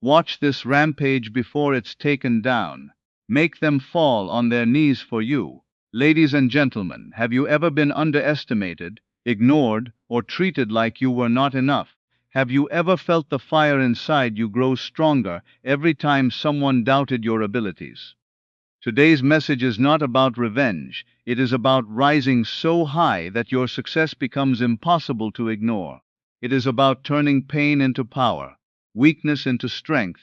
Watch this rampage before it's taken down. Make them fall on their knees for you. Ladies and gentlemen, have you ever been underestimated, ignored, or treated like you were not enough? Have you ever felt the fire inside you grow stronger every time someone doubted your abilities? Today's message is not about revenge, it is about rising so high that your success becomes impossible to ignore. It is about turning pain into power, weakness into strength,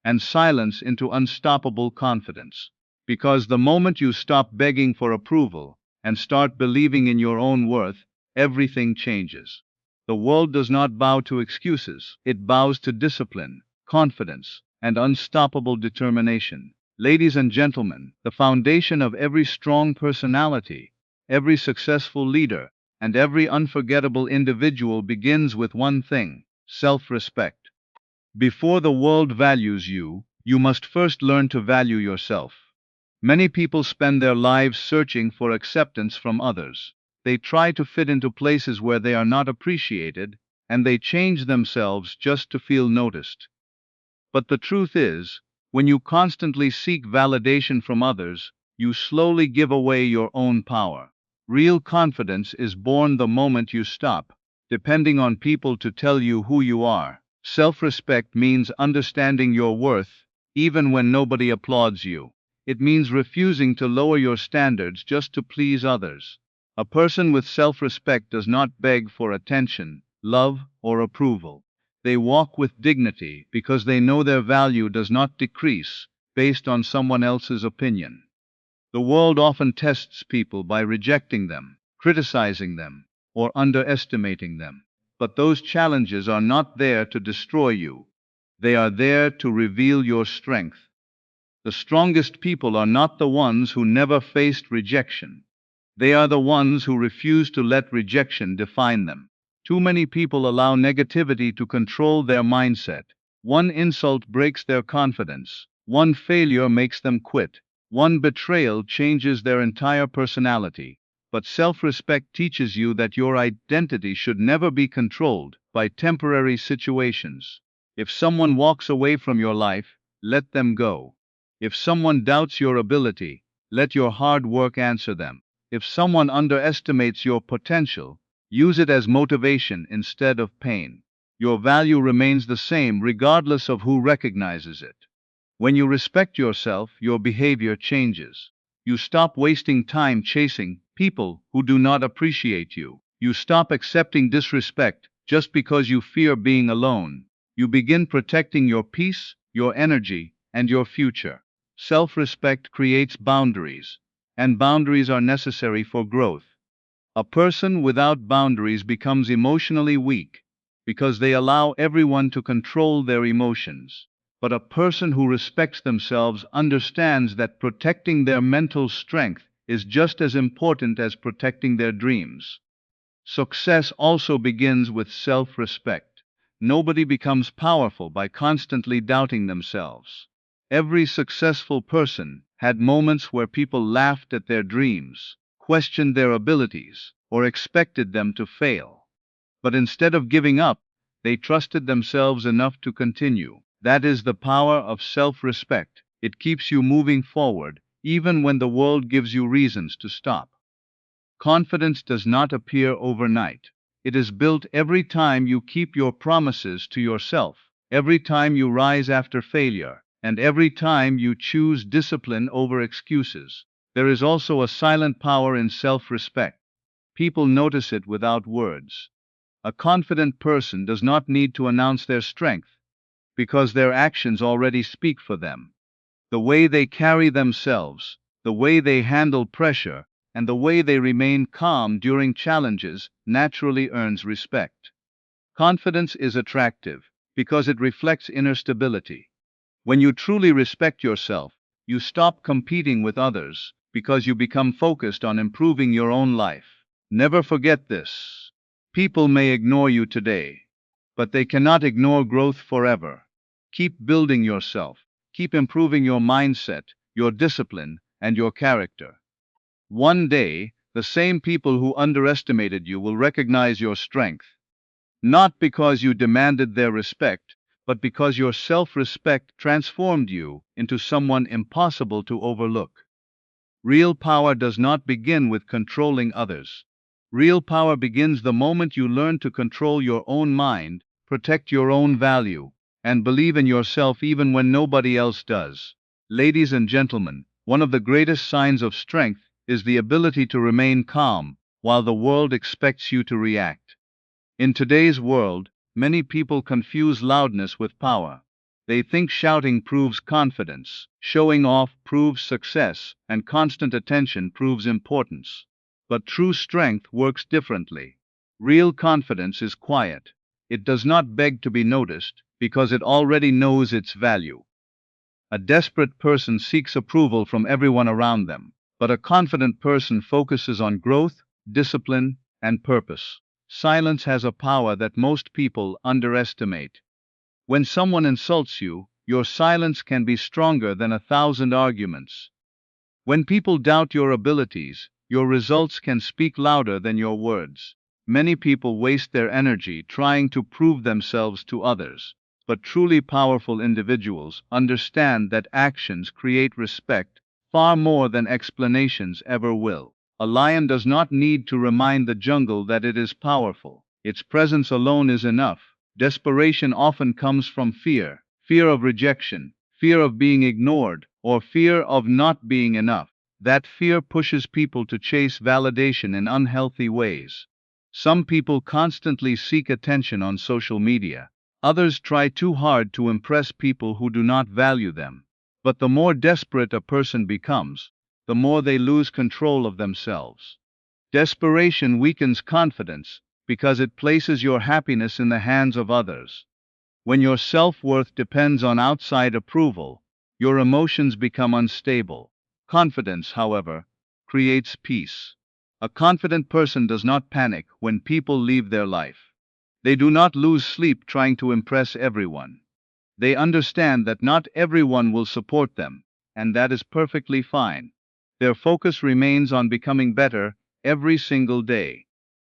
and silence into unstoppable confidence. Because the moment you stop begging for approval and start believing in your own worth, everything changes. The world does not bow to excuses, it bows to discipline, confidence, and unstoppable determination. Ladies and gentlemen, the foundation of every strong personality, every successful leader, and every unforgettable individual begins with one thing: self-respect. Before the world values you, you must first learn to value yourself. Many people spend their lives searching for acceptance from others. They try to fit into places where they are not appreciated, and they change themselves just to feel noticed. But the truth is, when you constantly seek validation from others, you slowly give away your own power. Real confidence is born the moment you stop depending on people to tell you who you are. Self-respect means understanding your worth, even when nobody applauds you. It means refusing to lower your standards just to please others. A person with self-respect does not beg for attention, love, or approval. They walk with dignity because they know their value does not decrease based on someone else's opinion. The world often tests people by rejecting them, criticizing them, or underestimating them. But those challenges are not there to destroy you. They are there to reveal your strength. The strongest people are not the ones who never faced rejection. They are the ones who refuse to let rejection define them. Too many people allow negativity to control their mindset. One insult breaks their confidence. One failure makes them quit. One betrayal changes their entire personality. But self-respect teaches you that your identity should never be controlled by temporary situations. If someone walks away from your life, let them go. If someone doubts your ability, let your hard work answer them. If someone underestimates your potential, use it as motivation instead of pain. Your value remains the same regardless of who recognizes it. When you respect yourself, your behavior changes. You stop wasting time chasing people who do not appreciate you. You stop accepting disrespect just because you fear being alone. You begin protecting your peace, your energy, and your future. Self-respect creates boundaries, and boundaries are necessary for growth. A person without boundaries becomes emotionally weak because they allow everyone to control their emotions. But a person who respects themselves understands that protecting their mental strength is just as important as protecting their dreams. Success also begins with self-respect. Nobody becomes powerful by constantly doubting themselves. Every successful person had moments where people laughed at their dreams, questioned their abilities, or expected them to fail. But instead of giving up, they trusted themselves enough to continue. That is the power of self-respect. It keeps you moving forward, even when the world gives you reasons to stop. Confidence does not appear overnight. It is built every time you keep your promises to yourself, every time you rise after failure, and every time you choose discipline over excuses. There is also a silent power in self-respect. People notice it without words. A confident person does not need to announce their strength, because their actions already speak for them. The way they carry themselves, the way they handle pressure, and the way they remain calm during challenges naturally earns respect. Confidence is attractive because it reflects inner stability. When you truly respect yourself, you stop competing with others because you become focused on improving your own life. Never forget this. People may ignore you today, but they cannot ignore growth forever. Keep building yourself. Keep improving your mindset, your discipline, and your character. One day, the same people who underestimated you will recognize your strength, not because you demanded their respect, but because your self-respect transformed you into someone impossible to overlook. Real power does not begin with controlling others. Real power begins the moment you learn to control your own mind, protect your own value, and believe in yourself even when nobody else does. Ladies and gentlemen, one of the greatest signs of strength is the ability to remain calm while the world expects you to react. In today's world, many people confuse loudness with power. They think shouting proves confidence, showing off proves success, and constant attention proves importance. But true strength works differently. Real confidence is quiet. It does not beg to be noticed because it already knows its value. A desperate person seeks approval from everyone around them, but a confident person focuses on growth, discipline, and purpose. Silence has a power that most people underestimate. When someone insults you, your silence can be stronger than 1,000 arguments. When people doubt your abilities, your results can speak louder than your words. Many people waste their energy trying to prove themselves to others, but truly powerful individuals understand that actions create respect far more than explanations ever will. A lion does not need to remind the jungle that it is powerful. Its presence alone is enough. Desperation often comes from fear, fear of rejection, fear of being ignored, or fear of not being enough. That fear pushes people to chase validation in unhealthy ways. Some people constantly seek attention on social media. Others try too hard to impress people who do not value them. But the more desperate a person becomes, the more they lose control of themselves. Desperation weakens confidence because it places your happiness in the hands of others. When your self-worth depends on outside approval, your emotions become unstable. Confidence, however, creates peace. A confident person does not panic when people leave their life. They do not lose sleep trying to impress everyone. They understand that not everyone will support them, and that is perfectly fine. Their focus remains on becoming better every single day.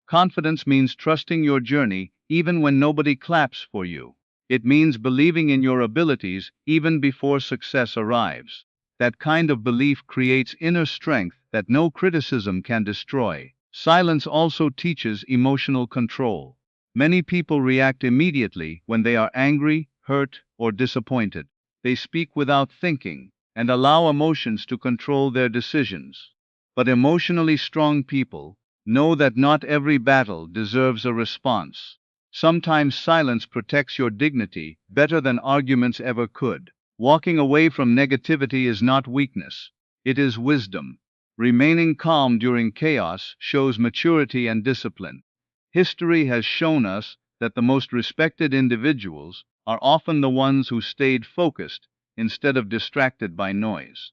Confidence means trusting your journey even when nobody claps for you. It means believing in your abilities even before success arrives. That kind of belief creates inner strength that no criticism can destroy. Silence also teaches emotional control. Many people react immediately when they are angry, hurt, or disappointed. They speak without thinking and allow emotions to control their decisions. But emotionally strong people know that not every battle deserves a response. Sometimes silence protects your dignity better than arguments ever could. Walking away from negativity is not weakness, it is wisdom. Remaining calm during chaos shows maturity and discipline. History has shown us that the most respected individuals are often the ones who stayed focused instead of distracted by noise.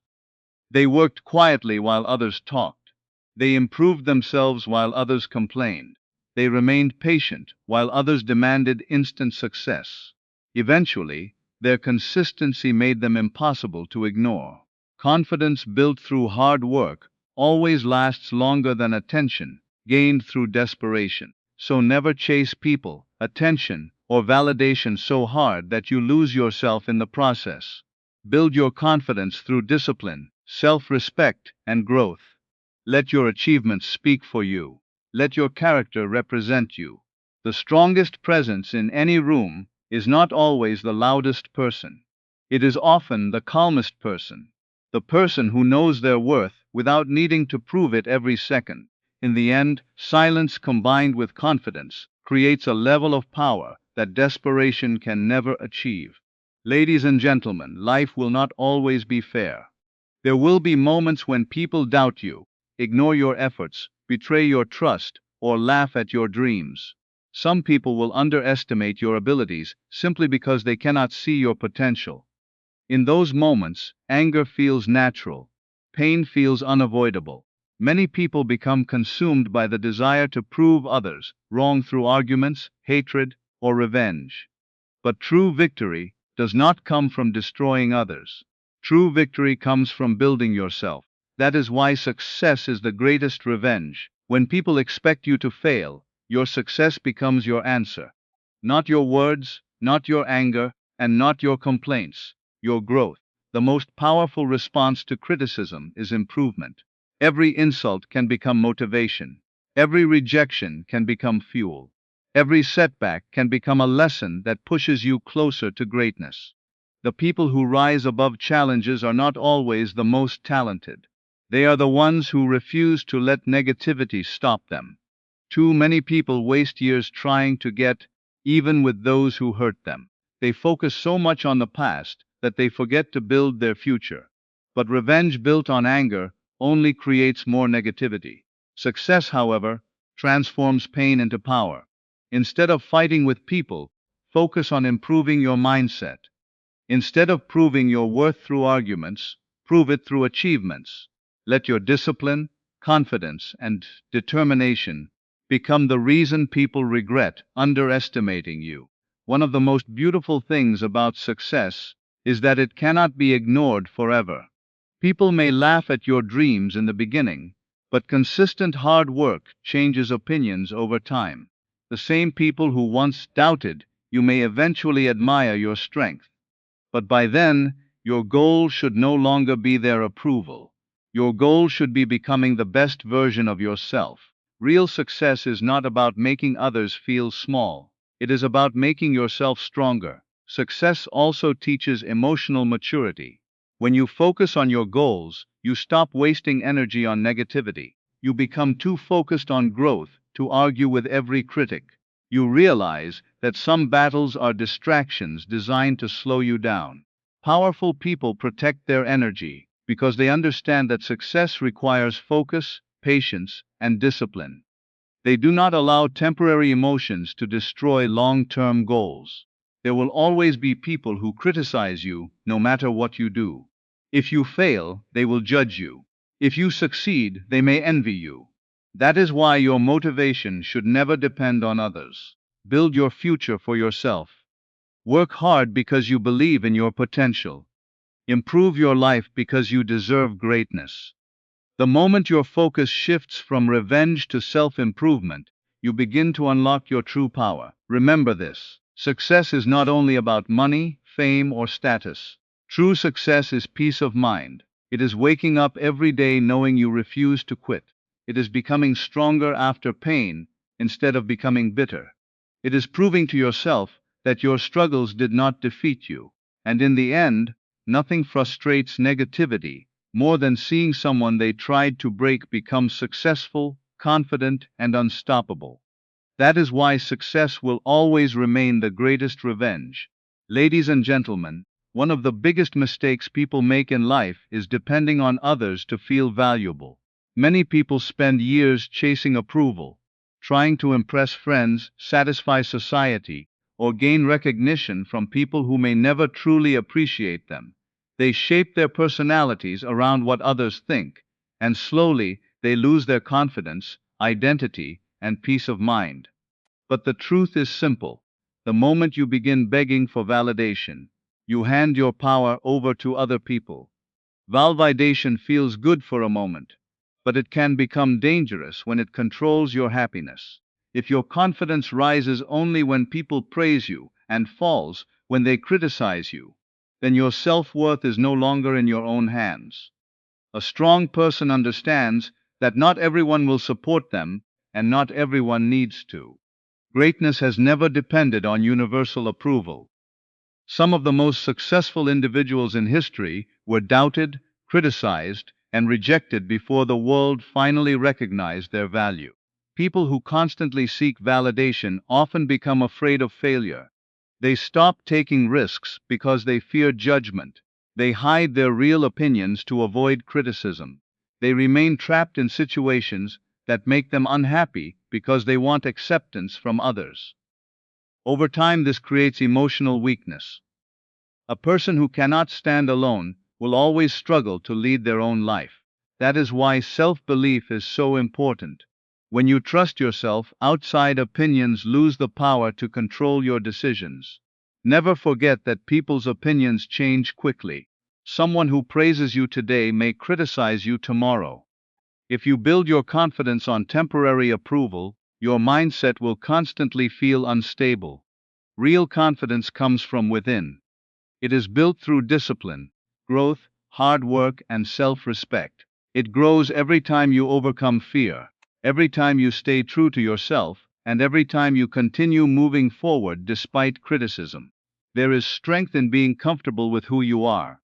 They worked quietly while others talked. They improved themselves while others complained. They remained patient while others demanded instant success. Eventually, their consistency made them impossible to ignore. Confidence built through hard work always lasts longer than attention gained through desperation. So never chase people, attention, or validation so hard that you lose yourself in the process. Build your confidence through discipline, self-respect, and growth. Let your achievements speak for you. Let your character represent you. The strongest presence in any room is not always the loudest person. It is often the calmest person. The person who knows their worth without needing to prove it every second. In the end, silence combined with confidence creates a level of power that desperation can never achieve. Ladies and gentlemen, life will not always be fair. There will be moments when people doubt you, ignore your efforts, betray your trust, or laugh at your dreams. Some people will underestimate your abilities simply because they cannot see your potential. In those moments, anger feels natural, pain feels unavoidable. Many people become consumed by the desire to prove others wrong through arguments, hatred, or revenge. But true victory does not come from destroying others. True victory comes from building yourself. That is why success is the greatest revenge. When people expect you to fail, your success becomes your answer. Not your words, not your anger, and not your complaints, your growth. The most powerful response to criticism is improvement. Every insult can become motivation. Every rejection can become fuel. Every setback can become a lesson that pushes you closer to greatness. The people who rise above challenges are not always the most talented. They are the ones who refuse to let negativity stop them. Too many people waste years trying to get even with those who hurt them. They focus so much on the past that they forget to build their future. But revenge built on anger only creates more negativity. Success, however, transforms pain into power. Instead of fighting with people, focus on improving your mindset. Instead of proving your worth through arguments, prove it through achievements. Let your discipline, confidence, and determination become the reason people regret underestimating you. One of the most beautiful things about success is that it cannot be ignored forever. People may laugh at your dreams in the beginning, but consistent hard work changes opinions over time. The same people who once doubted you may eventually admire your strength. But by then, your goal should no longer be their approval. Your goal should be becoming the best version of yourself. Real success is not about making others feel small. It is about making yourself stronger. Success also teaches emotional maturity. When you focus on your goals, you stop wasting energy on negativity. You become too focused on growth to argue with every critic. You realize that some battles are distractions designed to slow you down. Powerful people protect their energy because they understand that success requires focus, patience, and discipline. They do not allow temporary emotions to destroy long-term goals. There will always be people who criticize you no matter what you do. If you fail, they will judge you. If you succeed, they may envy you. That is why your motivation should never depend on others. Build your future for yourself. Work hard because you believe in your potential. Improve your life because you deserve greatness. The moment your focus shifts from revenge to self-improvement, you begin to unlock your true power. Remember this: success is not only about money, fame, or status. True success is peace of mind. It is waking up every day knowing you refuse to quit. It is becoming stronger after pain instead of becoming bitter. It is proving to yourself that your struggles did not defeat you. And in the end, nothing frustrates negativity more than seeing someone they tried to break become successful, confident, and unstoppable. That is why success will always remain the greatest revenge. Ladies and gentlemen, one of the biggest mistakes people make in life is depending on others to feel valuable. Many people spend years chasing approval, trying to impress friends, satisfy society, or gain recognition from people who may never truly appreciate them. They shape their personalities around what others think, and slowly they lose their confidence, identity, and peace of mind. But the truth is simple. The moment you begin begging for validation, you hand your power over to other people. Validation feels good for a moment, but it can become dangerous when it controls your happiness. If your confidence rises only when people praise you and falls when they criticize you, then your self-worth is no longer in your own hands. A strong person understands that not everyone will support them and not everyone needs to. Greatness has never depended on universal approval. Some of the most successful individuals in history were doubted, criticized, and rejected before the world finally recognized their value. People who constantly seek validation often become afraid of failure. They stop taking risks because they fear judgment. They hide their real opinions to avoid criticism. They remain trapped in situations that make them unhappy because they want acceptance from others. Over time, this creates emotional weakness. A person who cannot stand alone will always struggle to lead their own life. That is why self-belief is so important. When you trust yourself, outside opinions lose the power to control your decisions. Never forget that people's opinions change quickly. Someone who praises you today may criticize you tomorrow. If you build your confidence on temporary approval, your mindset will constantly feel unstable. Real confidence comes from within. It is built through discipline, growth, hard work, and self-respect. It grows every time you overcome fear, every time you stay true to yourself, and every time you continue moving forward despite criticism. There is strength in being comfortable with who you are.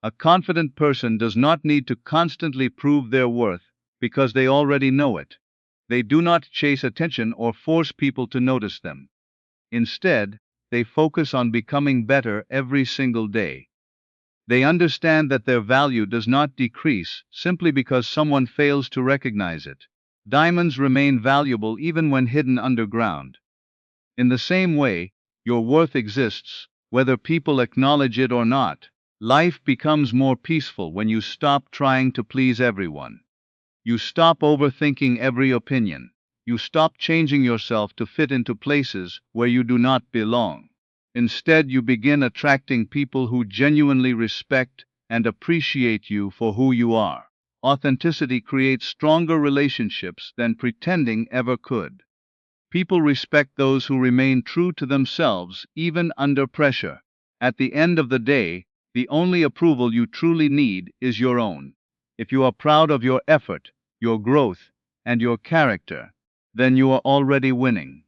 A confident person does not need to constantly prove their worth because they already know it. They do not chase attention or force people to notice them. Instead, they focus on becoming better every single day. They understand that their value does not decrease simply because someone fails to recognize it. Diamonds remain valuable even when hidden underground. In the same way, your worth exists, whether people acknowledge it or not. Life becomes more peaceful when you stop trying to please everyone. You stop overthinking every opinion. You stop changing yourself to fit into places where you do not belong. Instead, you begin attracting people who genuinely respect and appreciate you for who you are. Authenticity creates stronger relationships than pretending ever could. People respect those who remain true to themselves even under pressure. At the end of the day, the only approval you truly need is your own. If you are proud of your effort, your growth, and your character, then you are already winning.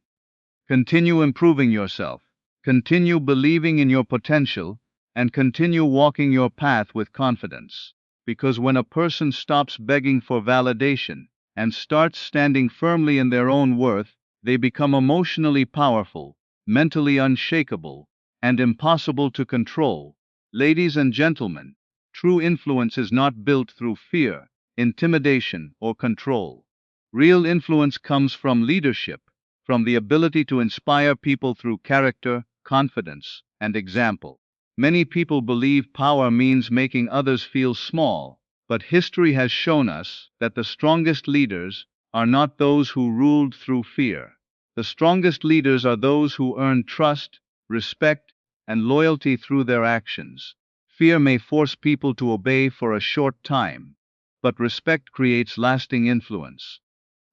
Continue improving yourself, continue believing in your potential, and continue walking your path with confidence. Because when a person stops begging for validation and starts standing firmly in their own worth, they become emotionally powerful, mentally unshakable, and impossible to control. Ladies and gentlemen, true influence is not built through fear, intimidation, or control. Real influence comes from leadership, from the ability to inspire people through character, confidence, and example. Many people believe power means making others feel small, but history has shown us that the strongest leaders are not those who ruled through fear. The strongest leaders are those who earn trust, respect, and loyalty through their actions. Fear may force people to obey for a short time, but respect creates lasting influence.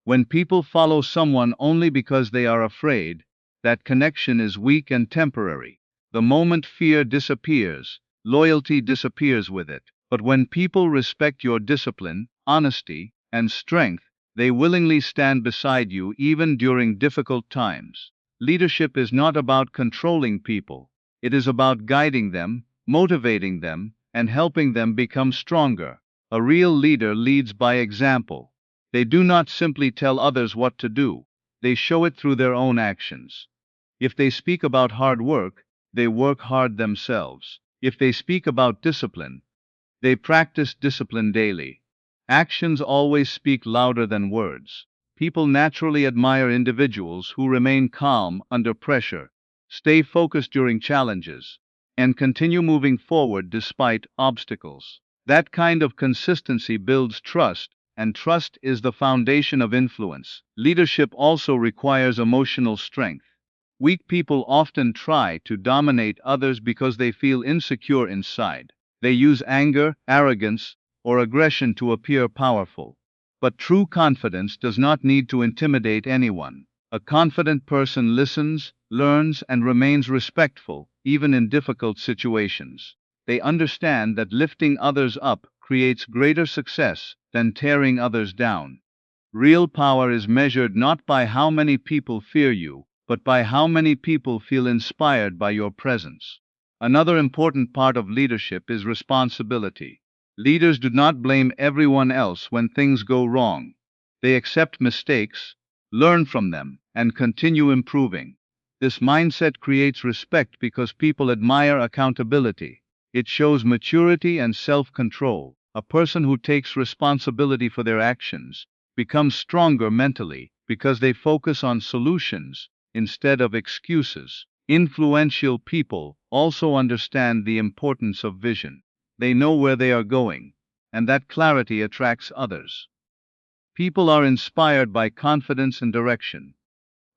When people follow someone only because they are afraid, that connection is weak and temporary. The moment fear disappears, loyalty disappears with it. But when people respect your discipline, honesty, and strength, they willingly stand beside you even during difficult times. Leadership is not about controlling people. It is about guiding them, motivating them, and helping them become stronger. A real leader leads by example. They do not simply tell others what to do, they show it through their own actions. If they speak about hard work, they work hard themselves. If they speak about discipline, they practice discipline daily. Actions always speak louder than words. People naturally admire individuals who remain calm under pressure, stay focused during challenges, and continue moving forward despite obstacles. That kind of consistency builds trust, and trust is the foundation of influence. Leadership also requires emotional strength. Weak people often try to dominate others because they feel insecure inside. They use anger, arrogance, or aggression to appear powerful. But true confidence does not need to intimidate anyone. A confident person listens, learns, and remains respectful, even in difficult situations. They understand that lifting others up creates greater success than tearing others down. Real power is measured not by how many people fear you, but by how many people feel inspired by your presence. Another important part of leadership is responsibility. Leaders do not blame everyone else when things go wrong. They accept mistakes, learn from them, and continue improving. This mindset creates respect because people admire accountability. It shows maturity and self-control. A person who takes responsibility for their actions becomes stronger mentally because they focus on solutions instead of excuses. Influential people also understand the importance of vision. They know where they are going, and that clarity attracts others. People are inspired by confidence and direction.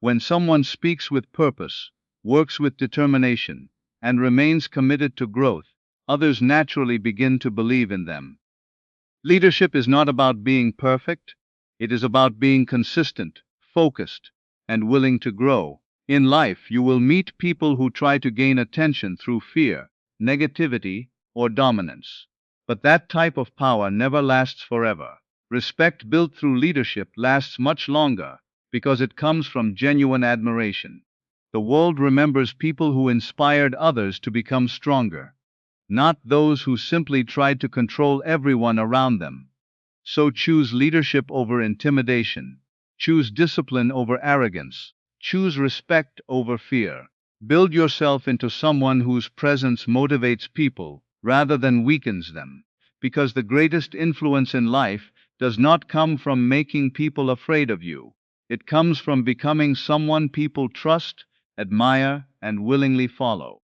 When someone speaks with purpose, works with determination, and remains committed to growth, others naturally begin to believe in them. Leadership is not about being perfect, it is about being consistent, focused, and willing to grow. In life, you will meet people who try to gain attention through fear. negativity, or dominance. But that type of power never lasts forever. Respect built through leadership lasts much longer because it comes from genuine admiration. The world remembers people who inspired others to become stronger, not those who simply tried to control everyone around them. So choose leadership over intimidation. Choose discipline over arrogance. Choose respect over fear. Build yourself into someone whose presence motivates people rather than weakens them. Because the greatest influence in life does not come from making people afraid of you. It comes from becoming someone people trust, admire, and willingly follow.